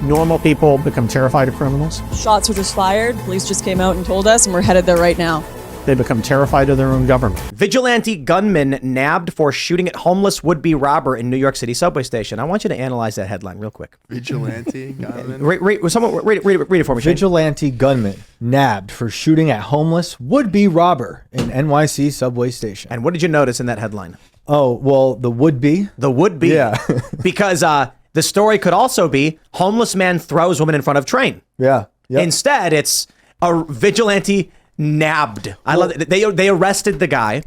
normal people become terrified of criminals. Shots were just fired. Police just came out and told us, and we're headed there right now. They become terrified of their own government. Vigilante gunman nabbed for shooting at homeless would-be robber in New York City subway station. I want you to analyze that headline real quick. Vigilante gunman. Read it for me, Shane. Vigilante gunman nabbed for shooting at homeless would-be robber in NYC subway station. And what did you notice in that headline? Oh, well, the would-be? The would-be. Yeah. Because the story could also be homeless man throws woman in front of train. Yeah. Yep. Instead, it's a vigilante nabbed. I love it. They arrested the guy.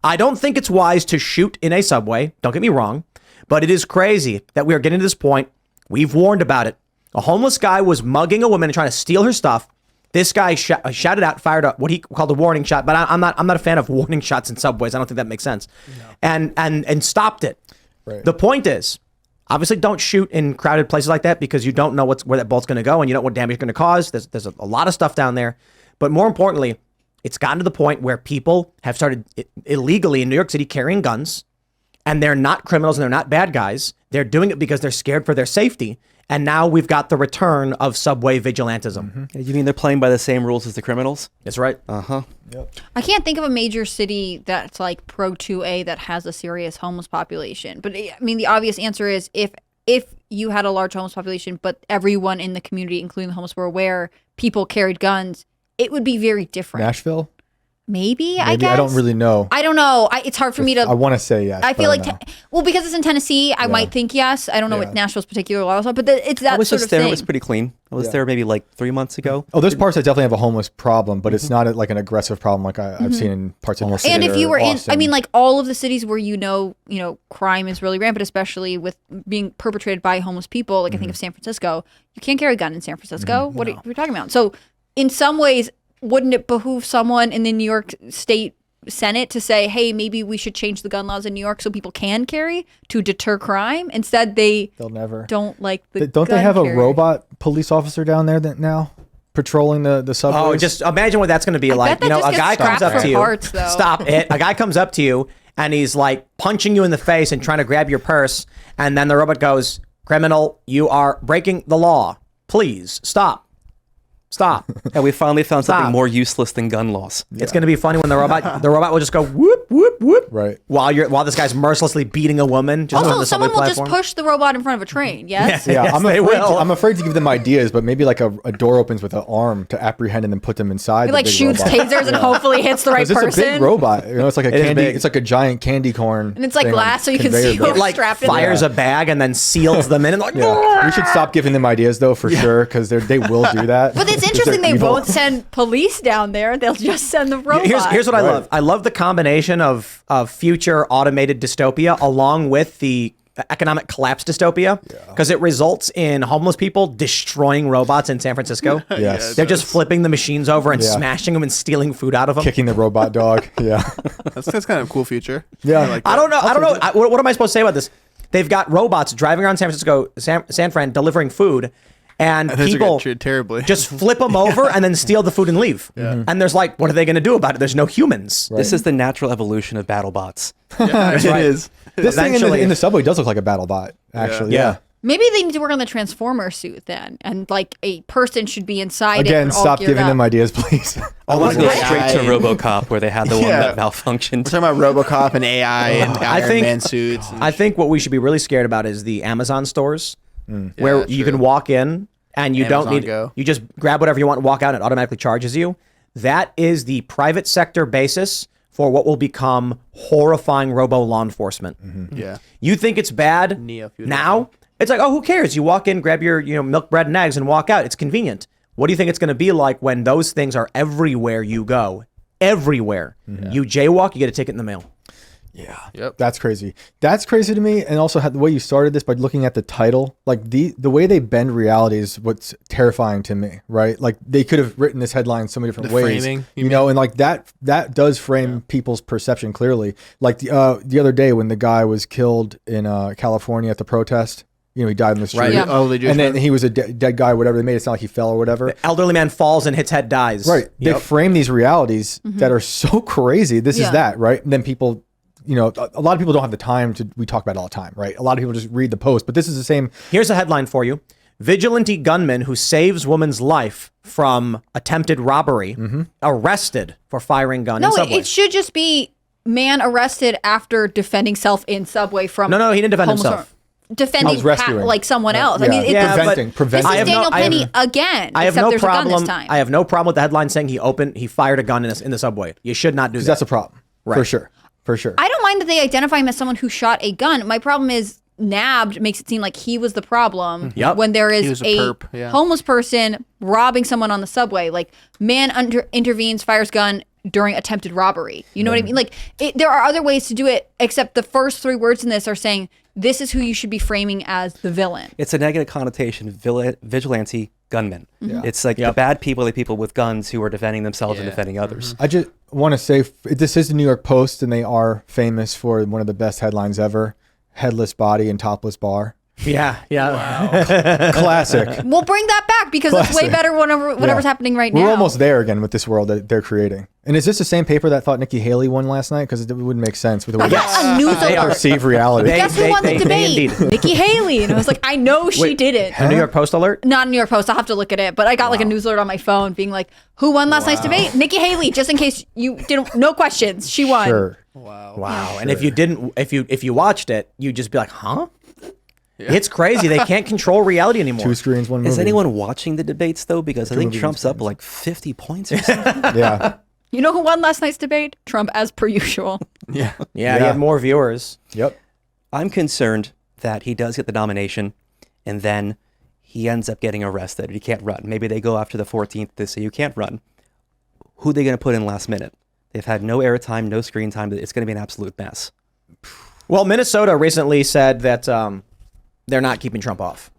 I don't think it's wise to shoot in a subway. Don't get me wrong. But it is crazy that we are getting to this point. We've warned about it. A homeless guy was mugging a woman and trying to steal her stuff. This guy shouted out, fired up what he called a warning shot. But I'm not a fan of warning shots in subways. I don't think that makes sense. No. And stopped it. Right. The point is, obviously, don't shoot in crowded places like that because you don't know where that bolt's going to go and you don't know what damage you're going to cause. There's a lot of stuff down there. But more importantly, it's gotten to the point where people have started illegally in New York City carrying guns, and they're not criminals and they're not bad guys. They're doing it because they're scared for their safety. And now we've got the return of subway vigilantism. Mm-hmm. You mean they're playing by the same rules as the criminals? That's right. Uh-huh. Yep. I can't think of a major city that's like pro 2A that has a serious homeless population. But I mean, the obvious answer is if you had a large homeless population, but everyone in the community, including the homeless, were aware people carried guns, it would be very different. Nashville? Maybe, I guess. I don't really know. I don't know. It's hard for me to... I want to say yes. I feel like... well, because it's in Tennessee, I might think yes. I don't know what Nashville's particular laws are, but it's that sort of thing. I was just there. It was pretty clean. I was there maybe like 3 months ago. Oh, there's parts that definitely have a homeless problem, but it's not like an aggressive problem like I've seen in parts of New York. And if you were in... I mean, like all of the cities where you know, crime is really rampant, especially with being perpetrated by homeless people, like I think of San Francisco, you can't carry a gun in San Francisco. What are we talking about? So in some ways... wouldn't it behoove someone in the New York State Senate to say, hey, maybe we should change the gun laws in New York so people can carry to deter crime? Instead, they'll never don't like the Don't gun they have carrier. a robot police officer down there now patrolling the subways? Oh, just imagine what that's going to be like. A guy comes up to you. Stop it. A guy comes up to you and he's like punching you in the face and trying to grab your purse. And then the robot goes, criminal, you are breaking the law. Please stop. Stop. And we finally found something more useless than gun laws. Yeah. It's going to be funny when the robot will just go whoop, whoop, whoop. Right. While this guy's mercilessly beating a woman. Just also, on the someone will platform. just push the robot in front of a train, yes? Yeah, yes, I'm afraid to give them ideas, but maybe like a door opens with an arm to apprehend and then put them inside. He like shoots tasers and hopefully hits the right person. It's a big robot. It's like it's like a giant candy corn. And it's like glass so you can see who's like strapped in. Fires a bag and then seals them in and like. We should stop giving them ideas though, for sure, because they will do that. But it's interesting they won't send police down there. They'll just send the robot. Here's what I love. I love the combination of future automated dystopia along with the economic collapse dystopia, because it results in homeless people destroying robots in San Francisco. Yes. They're just flipping the machines over and smashing them and stealing food out of them. Kicking the robot dog. Yeah. That's kind of a cool future. Yeah. I don't know. What am I supposed to say about this? They've got robots driving around San Francisco, San Fran, delivering food. And people just flip them over and then steal the food and leave. Yeah. And there's like, what are they going to do about it? There's no humans. Right. This is the natural evolution of battle bots. Yeah, it is. This thing in the subway does look like a battle bot, actually. Yeah. Maybe they need to work on the Transformer suit then. And like a person should be inside it. Again, stop giving them ideas, please. I want to go straight to RoboCop where they had the one that malfunctioned. We're talking about RoboCop and AI and Iron Man suits. I think what we should be really scared about is the Amazon stores where you can walk in and you don't need, you just grab whatever you want and walk out and it automatically charges you. That is the private sector basis for what will become horrifying robo law enforcement. Yeah. You think it's bad now? It's like, oh, who cares? You walk in, grab your milk, bread, and eggs and walk out. It's convenient. What do you think it's going to be like when those things are everywhere you go? Everywhere. You jaywalk, you get a ticket in the mail. Yeah. Yep. That's crazy. That's crazy to me. And also the way you started this by looking at the title, like the way they bend reality is what's terrifying to me, right? Like they could have written this headline so many different ways, framing, and like that does frame people's perception clearly. Like the other day when the guy was killed in California at the protest, he died in the street. Right. Yeah. Oh, and then he was a dead guy, whatever. They made it sound like he fell or whatever. The elderly man falls and his head dies. Right. They frame these realities that are so crazy. This is that, right? And then people, a lot of people don't have the time we talk about it all the time, right? A lot of people just read the post, but this is the same. Here's a headline for you. Vigilante gunman who saves woman's life from attempted robbery arrested for firing gun in No, subway. it should just be man arrested after defending self in subway from. No, he didn't defend homeless himself. Defending I was rescuing. like someone else. I Yeah. mean, Yeah, this, but preventing. this I is have no- Daniel I have- Penny again. I have except no there's a gun problem. this time. I have no problem with the headline saying he fired a gun in the subway. You should not do that. That's a problem. Right. For sure. For sure. I don't mind that they identify him as someone who shot a gun. My problem is nabbed makes it seem like he was the problem Yep. when there He is was a a perp, yeah. homeless person robbing someone on the subway. Like man intervenes, fires gun during attempted robbery. You know what I mean? Like there are other ways to do it, except the first three words in this are saying this is who you should be framing as the villain. It's a negative connotation, vigilante gunmen. Yeah. It's like the bad people are the people with guns who are defending themselves and defending others. I just want to say this is the New York Post, and they are famous for one of the best headlines ever: headless body and topless bar. Yeah. Classic. We'll bring that back because it's way Classic. better whatever's Yeah. happening right now. We're almost there again with this world that they're creating. And is this the same paper that thought Nikki Haley won last night? Because it wouldn't make sense with the way A news They alert. are. perceive reality. They- Guess who won the they debate? indeed. Nikki Haley. And I was like, I know she didn't. A New York Post alert? Not a New York Post. I'll have to look at it. But I got like a news alert on my phone being like, who won last night's debate? Nikki Haley, just in case you didn't, no questions. She won. Sure. Wow. And if you didn't, if you watched it, you'd just be like, huh? It's crazy. They can't control reality anymore. 2 screens, 1 movie. Is anyone watching the debates though? Because I think movies, Trump's up like 50 points or something. Yeah. You know who won last night's debate? Trump, as per usual. Yeah. Yeah, you had more viewers. Yep. I'm concerned that he does get the nomination and then he ends up getting arrested. He can't run. Maybe they go after the 14th. They say you can't run. Who are they going to put in last minute? They've had no airtime, no screen time. It's going to be an absolute mess. Well, Minnesota recently said that they're not keeping Trump off.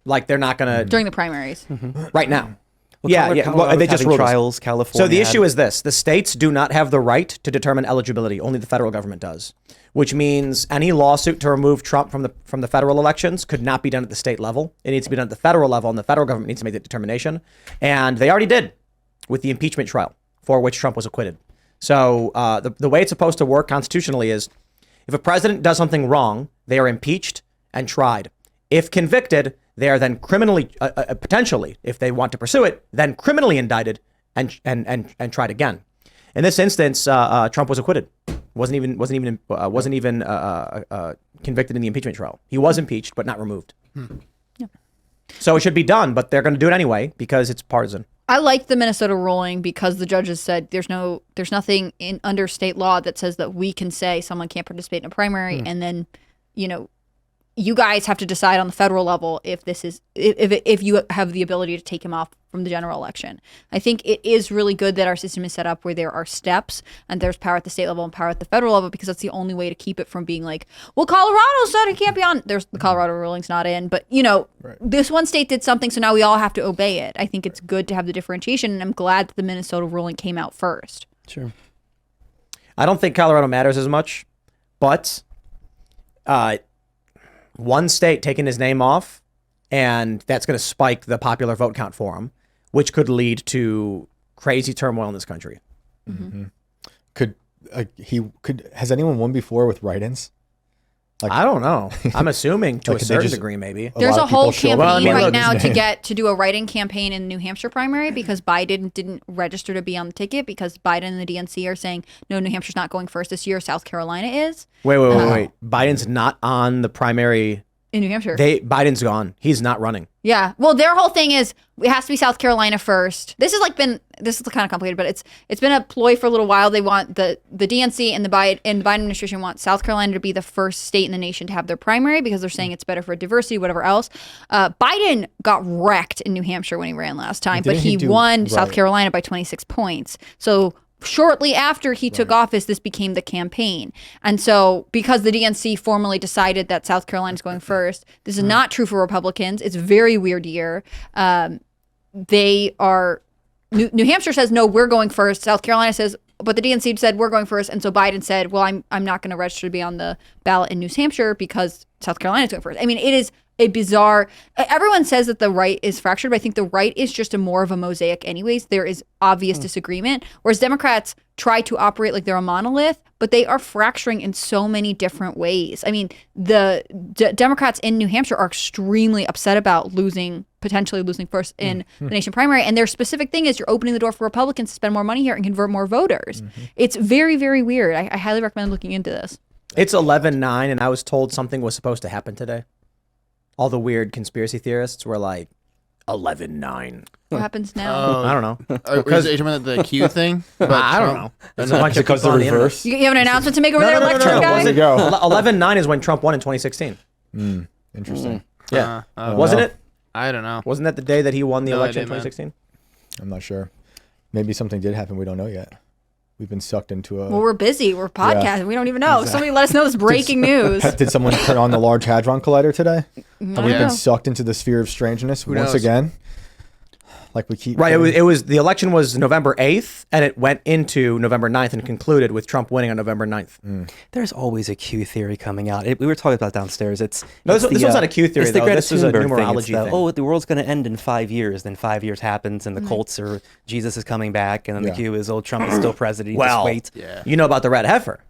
Like they're not going to During the primaries. right now. Well, Yeah. Well, they just ruled this. trials. California. So the issue is this: the states do not have the right to determine eligibility. Only the federal government does, which means any lawsuit to remove Trump from the federal elections could not be done at the state level. It needs to be done at the federal level, and the federal government needs to make that determination. And they already did with the impeachment trial for which Trump was acquitted. So the way it's supposed to work constitutionally is if a president does something wrong, they are impeached and tried. If convicted, they are then criminally, potentially, if they want to pursue it, then criminally indicted and tried again. In this instance, Trump was acquitted. Wasn't even convicted in the impeachment trial. He was impeached, but not removed. Yeah. So it should be done, but they're going to do it anyway because it's partisan. I like the Minnesota ruling because the judges said there's nothing under state law that says that we can say someone can't participate in a primary, and then, you guys have to decide on the federal level if this is if you have the ability to take him off from the general election. I think it is really good that our system is set up where there are steps and there's power at the state level and power at the federal level, because that's the only way to keep it from being like, well, Colorado said it can't be on. There's the Colorado ruling's not in, but this one state did something, so now we all have to obey it. I think it's good to have the differentiation, and I'm glad that the Minnesota ruling came out first. Sure. I don't think Colorado matters as much, but one state taking his name off, and that's going to spike the popular vote count for him, which could lead to crazy turmoil in this country. Mm-hmm. Has anyone won before with write-ins? I don't know. I'm assuming to Like, a could they certain just- degree, maybe. There's lot a of people whole show campaign up. Well, I mean, right look, now his to do a write-in campaign in the New Hampshire primary because Biden didn't register to be on the ticket because Biden and the DNC are saying, no, New Hampshire's not going first this year. South Carolina is Wait. Biden's not on the primary. in New Hampshire. Biden's gone. He's not running. Yeah. Well, their whole thing is it has to be South Carolina first. This is kind of complicated, but it's been a ploy for a little while. They want the DNC and the Biden administration want South Carolina to be the first state in the nation to have their primary because they're saying it's better for diversity, whatever else. Biden got wrecked in New Hampshire when he ran last time, but he won South Carolina by 26 points. So shortly after he took office, this became the campaign. And so because the DNC formally decided that South Carolina is going first, this is not true for Republicans. It's a very weird year. New Hampshire says, no, we're going first. South Carolina says, but the DNC said we're going first. And so Biden said, well, I'm not going to register to be on the ballot in New Hampshire because South Carolina is going first. I mean, it a bizarre. Everyone says that the right is fractured, but I think the right is just a more of a mosaic anyways. There is obvious disagreement, whereas Democrats try to operate like they're a monolith, but they are fracturing in so many different ways. I mean, the Democrats in New Hampshire are extremely upset about potentially losing first in the nation primary. And their specific thing is you're opening the door for Republicans to spend more money here and convert more voters. It's very, very weird. I highly recommend looking into this. It's 11/9, and I was told something was supposed to happen today. All the weird conspiracy theorists were like, 11/9. What happens now? I don't know. Because you talking about the Q thing? I don't know. There's a bunch of Because people the on the internet. reverse. You have an announcement to make over there, No. electric guy? There you go. 11/9 is when Trump won in 2016. Interesting. Yeah. don't Wasn't know. it? I don't know. Wasn't that the day that he won the No election in idea, man. 2016? I'm not sure. Maybe something did happen. We don't know yet. We've been sucked into a. Well, we're busy. We're podcasting. We don't even know. Somebody let us know this breaking news. Did someone turn on the Large Hadron Collider today? Have we Yeah. been sucked into the sphere of strangeness once knows? again? Like we keep. Right. It was the election was November 8th, and it went into November 9th and concluded with Trump winning on November 9th. There's always a Q theory coming out. We were talking about downstairs. No, it's this one's not a Q theory, it's the though. Greta This is a Thunberg numerology thing. It's thing. Oh, the world's going to end in 5 years. Then 5 years happens, and the cults are Jesus is coming back, and then the Yeah. Q is Trump is still president. Well, Just wait. Yeah. you know about the red heifer.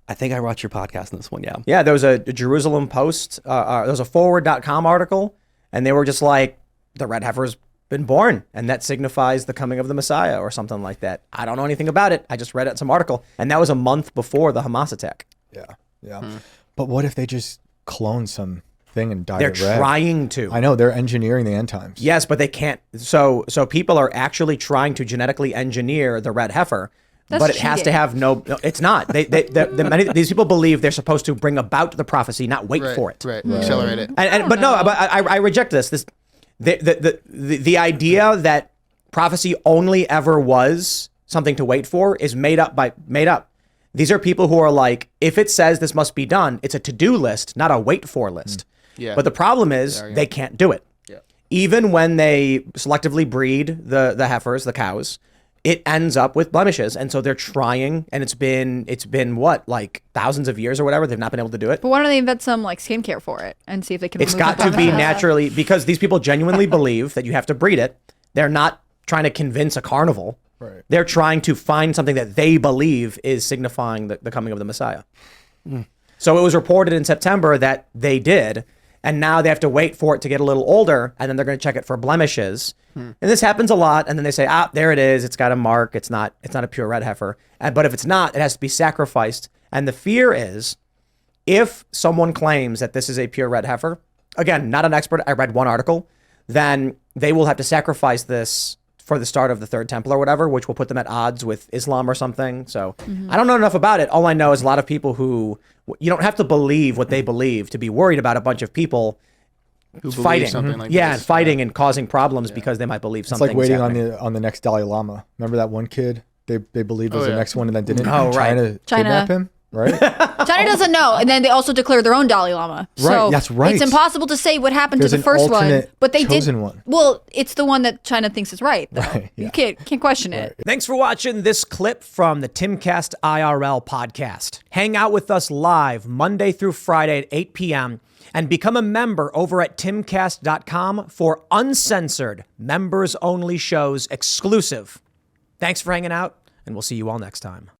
I think I watched your podcast on this one. Yeah. Yeah, there was a Jerusalem Post, there was a forward.com article, and they were just like, the red heifer's been born, and that signifies the coming of the Messiah or something like that. I don't know anything about it. I just read it in some article, and that was a month before the Hamas attack. Yeah. But what if they just clone some thing and dye They're it red? trying to. I know they're engineering the end times. Yes, but they can't. So people are actually trying to genetically engineer the red heifer, That's but it has to cheating. have no. It's not. These people believe they're supposed to bring about the prophecy, not wait for it. Right. Accelerate it. But I reject this. The idea that prophecy only ever was something to wait for is made up. These are people who are like, if it says this must be done, it's a to-do list, not a wait for list. Yeah. But the problem is they can't do it. Yeah. Even when they selectively breed the heifers, the cows, it ends up with blemishes. And so they're trying, and it's been what, like thousands of years or whatever, they've not been able to do it. But why don't they invent some like skincare for it and see if they can? It's remove got the to be blemishes? naturally, because these people genuinely believe that you have to breed it. They're not trying to convince a carnival. Right. They're trying to find something that they believe is signifying the coming of the Messiah. So it was reported in September that they did, and now they have to wait for it to get a little older, and then they're going to check it for blemishes. And this happens a lot, and then they say, there it is. It's got a mark. It's not a pure red heifer. But if it's not, it has to be sacrificed. And the fear is, if someone claims that this is a pure red heifer, again, not an expert, I read one article, then they will have to sacrifice this for the start of the Third Temple or whatever, which will put them at odds with Islam or something. So I don't know enough about it. All I know is a lot of people who, you don't have to believe what they believe to be worried about a bunch of people Who believe fighting. something like yeah, this. and fighting and causing problems because they might believe It's something. like waiting on the next Dalai Lama. Remember that one kid? They believed was the yeah. next one and then didn't. Oh, right. China. Kidnap him. Right. China doesn't know, and then they also declared their own Dalai Lama. Right, So that's right. It's impossible to say what happened There's to the an first one, alternate but they chosen did. one. Well, it's the one that China thinks is right. Though. Right, yeah. You can't question it. Thanks for watching this clip from the Timcast IRL podcast. Hang out with us live Monday through Friday at 8 p.m. and become a member over at timcast.com for uncensored, members-only shows exclusive. Thanks for hanging out, and we'll see you all next time.